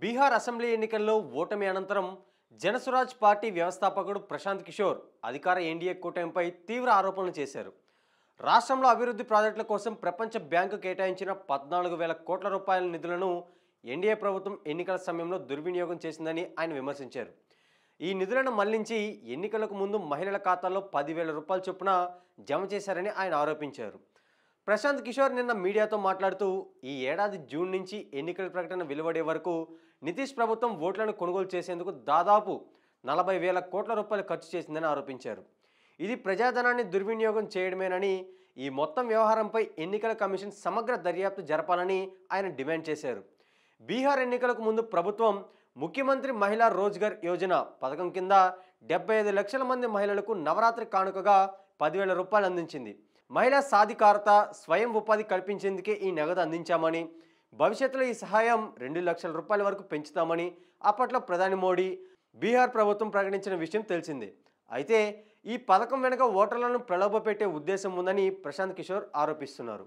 Bihar assembly ఎన్నికల్లో ఓటమి అనంతరం జనసురాజ్ పార్టీ వ్యవస్థాపకుడు ప్రశాంత్ కిషోర్ అధికార ఎన్డీఏ కూటమిపై తీవ్ర ఆరోపణలు చేశారు. రాష్ట్రంలో అభివృద్ధి ప్రాజెక్టుల కోసం ప్రపంచ బ్యాంకు కేటాయించిన 14,000 కోట్ల రూపాయల నిధులను ఎన్డీఏ ప్రభుత్వం ఎన్నికల సమయంలో దుర్వినియోగం చేసిందని ఆయన విమర్శించారు. ఈ నిధులను మళ్లించి ఎన్నికలకు ముందు మహిళల ఖాతాల్లో 10,000 రూపాయల చొప్పున జమ చేశారని ఆయన ఆరోపించారు. ప్రశాంత్ కిషోర్ నిన్న మీడియాతో మాట్లాడుతూ ఈ ఏడాది జూన్ నుంచి ఎన్నికల ప్రకటన వెలువడే వరకు నితీష్ ప్రభుత్వం ఓట్లను కొనుగోలు చేసేందుకు దాదాపు 40,000 కోట్ల రూపాయలు ఖర్చు చేసిందని ఆరోపించారు. ఇది ప్రజాధనాన్ని దుర్వినియోగం చేయడమేనని, ఈ మొత్తం వ్యవహారంపై ఎన్నికల కమిషన్ సమగ్ర దర్యాప్తు జరపాలని ఆయన డిమాండ్ చేశారు. బీహార్ ఎన్నికలకు ముందు ప్రభుత్వం ముఖ్యమంత్రి మహిళా రోజ్గార్ యోజన పథకం కింద 75 లక్షల మంది మహిళలకు నవరాత్రి కానుకగా 10,000 రూపాయలు అందించింది. మహిళా సాధికారత, స్వయం ఉపాధి కల్పించేందుకే ఈ నగదు అందించామని, భవిష్యత్తులో ఈ సహాయం 2 లక్షల రూపాయల వరకు పెంచుతామని అప్పట్లో ప్రధాని మోడీ, బీహార్ ప్రభుత్వం ప్రకటించిన విషయం తెలిసిందే. అయితే ఈ పథకం వెనుక ఓటర్లను ప్రలోభపెట్టే ఉద్దేశం ఉందని ప్రశాంత్ కిషోర్ ఆరోపిస్తున్నారు.